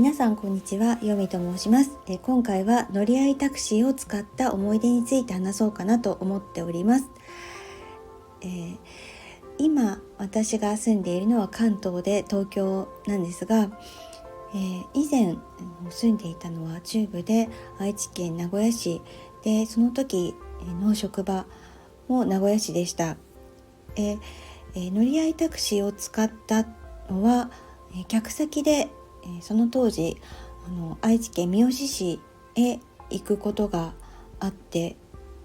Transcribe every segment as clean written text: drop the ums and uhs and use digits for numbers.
皆さんこんにちは、よみと申します。今回は乗り合いタクシーを使った思い出について話そうかなと思っております。今私が住んでいるのは関東で東京なんですが、以前住んでいたのは中部で愛知県名古屋市で、その時の職場も名古屋市でした。乗り合いタクシーを使ったのは客先でその当時愛知県みよし市へ行くことがあって、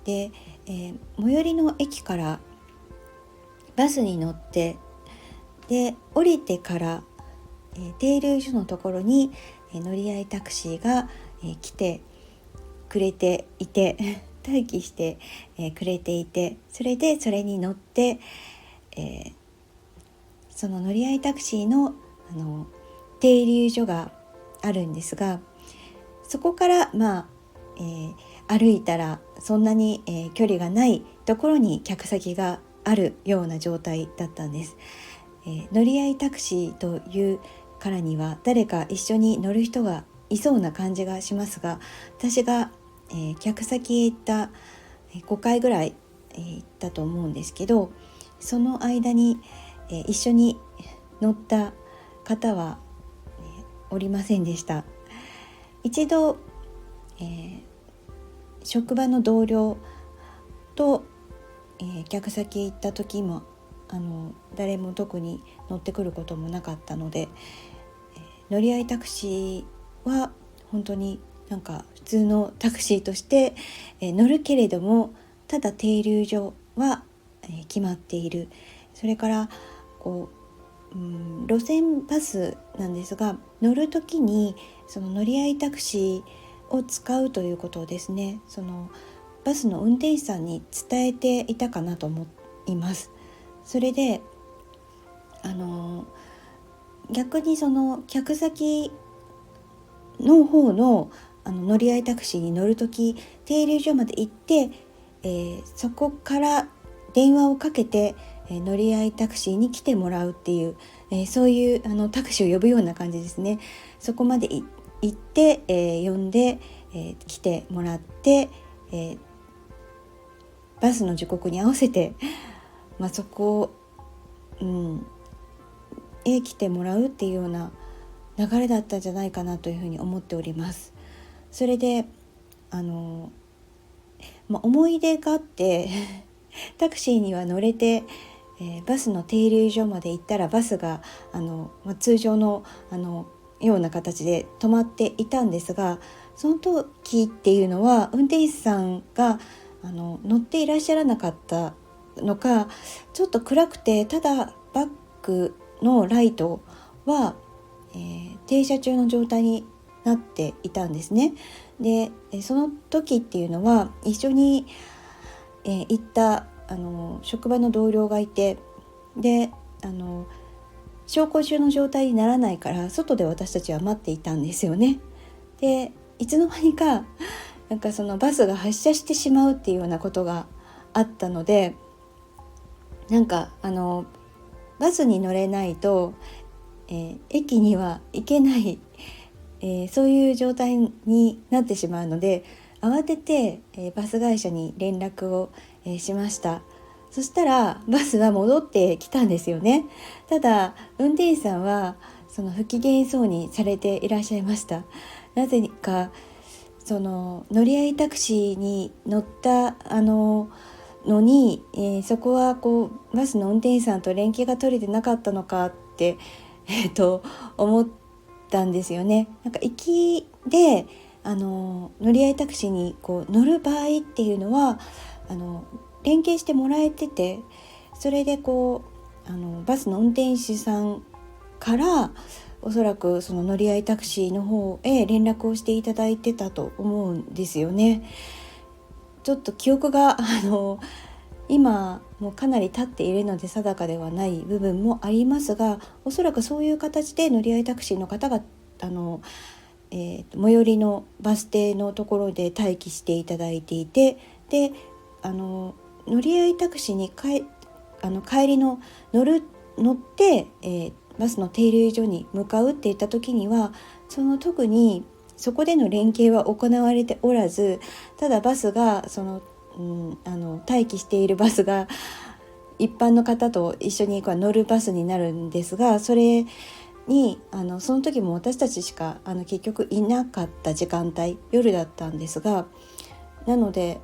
で、最寄りの駅からバスに乗って、で降りてから停留所のところに乗り合いタクシーが来てくれていて待機してくれていて、それに乗って、その乗り合いタクシーの停留所があるんですが、そこから歩いたらそんなに、距離がないところに客先があるような状態だったんです。乗り合いタクシーというからには誰か一緒に乗る人がいそうな感じがしますが、私が、客先へ行った5回ぐらい、行ったと思うんですけど、その間に、一緒に乗った方はおりませんでした。一度、職場の同僚と、客先行った時も誰も特に乗ってくることもなかったので、乗り合いタクシーは本当になんか普通のタクシーとして、乗るけれども、ただ停留所は、決まっている。それから路線バスなんですが、乗る時にその乗り合いタクシーを使うということをですね、そのバスの運転手さんに伝えていたかなと思います。それで逆にその客先の方の乗り合いタクシーに乗る時、停留所まで行って、そこから電話をかけて乗り合いタクシーに来てもらうっていう、そういうタクシーを呼ぶような感じですね。そこまで行って、呼んで、来てもらって、バスの時刻に合わせて、そこ、へ来てもらうっていうような流れだったんじゃないかなというふうに思っております。それで思い出があってタクシーには乗れて、バスの停留所まで行ったらバスが通常のような形で止まっていたんですが、その時っていうのは運転手さんが乗っていらっしゃらなかったのか、ちょっと暗くて、ただバックのライトは、停車中の状態になっていたんですね。でその時っていうのは一緒に、行った職場の同僚がいて、で走行中の状態にならないから外で私たちは待っていたんですよね。でいつの間にかそのバスが発車してしまうっていうようなことがあったので、バスに乗れないと、駅には行けない、そういう状態になってしまうので、慌てて、バス会社に連絡を、しました。そしたらバスは戻ってきたんですよね。ただ運転手さんはその不機嫌そうにされていらっしゃいました。なぜかその乗り合いタクシーに乗ったのに、そこはバスの運転手さんと連携が取れてなかったのかって、思ったんですよね。行きで乗り合いタクシーに乗る場合っていうのは連携してもらえてて、それでバスの運転手さんからおそらくその乗り合いタクシーの方へ連絡をしていただいてたと思うんですよね。ちょっと記憶が今もうかなり経っているので定かではない部分もありますが、おそらくそういう形で乗り合いタクシーの方が最寄りのバス停のところで待機していただいていて、で乗り合いタクシーに帰りの乗って、バスの停留所に向かうっていった時にはその特にそこでの連携は行われておらず、ただバスが待機しているバスが一般の方と一緒に乗るバスになるんですが、それにその時も私たちしか結局いなかった時間帯、夜だったんですが、なので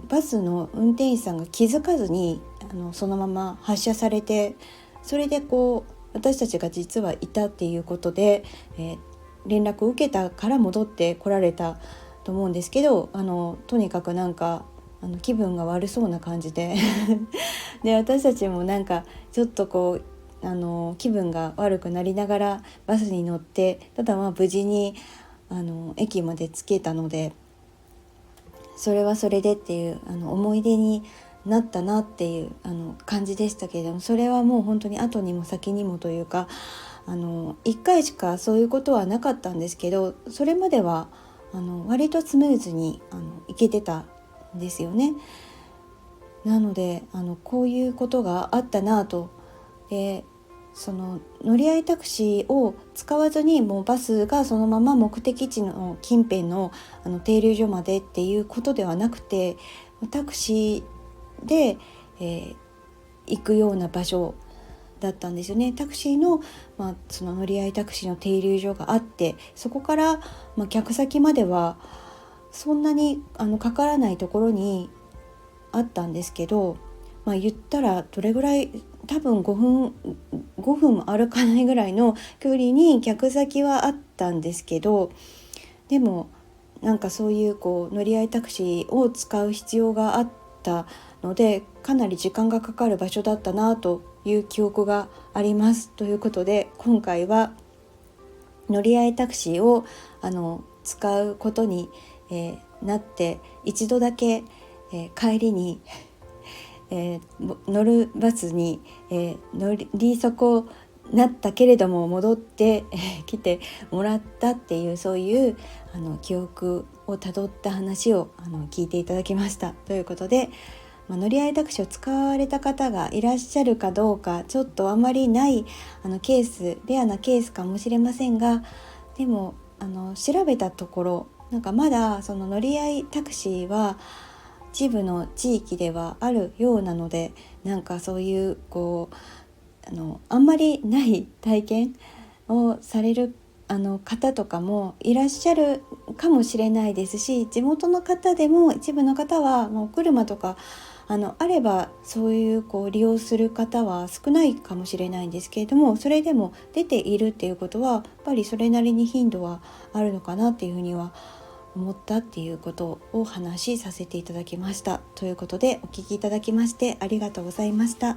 バスの運転手さんが気づかずにそのまま発車されて、それで私たちが実はいたっていうことで、連絡を受けたから戻ってこられたと思うんですけど、とにかく気分が悪そうな感じでで私たちもちょっと気分が悪くなりながらバスに乗って、ただ無事に駅まで着けたので、それはそれでっていう思い出になったなっていう感じでしたけれども、それはもう本当に後にも先にもというか、1回しかそういうことはなかったんですけど、それまでは割とスムーズに行けてたんですよね。なのでこういうことがあったなと。でその乗り合いタクシーを使わずに、もうバスがそのまま目的地の近辺の停留所までっていうことではなくて、タクシーで、行くような場所だったんですよね。タクシーの、その乗り合いタクシーの停留所があって、そこから、客先まではそんなにかからないところにあったんですけど、言ったらどれぐらい、多分5分も歩かないぐらいの距離に客先はあったんですけど、でもそういう乗り合いタクシーを使う必要があったので、かなり時間がかかる場所だったなという記憶があります。ということで今回は乗り合いタクシーを使うことに、なって一度だけ、帰りに乗るバスに、乗り損なったけれども戻って、来てもらったっていう、そういう記憶をたどった話を聞いていただきました。ということで、乗り合いタクシーを使われた方がいらっしゃるかどうか、ちょっとあまりないケース、レアなケースかもしれませんが、でも調べたところまだその乗り合いタクシーは一部の地域ではあるようなので、そういうあんまりない体験をされる方とかもいらっしゃるかもしれないですし、地元の方でも一部の方はお車とかあればそういう利用する方は少ないかもしれないんですけれども、それでも出ているっていうことはやっぱりそれなりに頻度はあるのかなっていうふうには思ったっていうことをお話しさせていただきました。ということでお聞きいただきましてありがとうございました。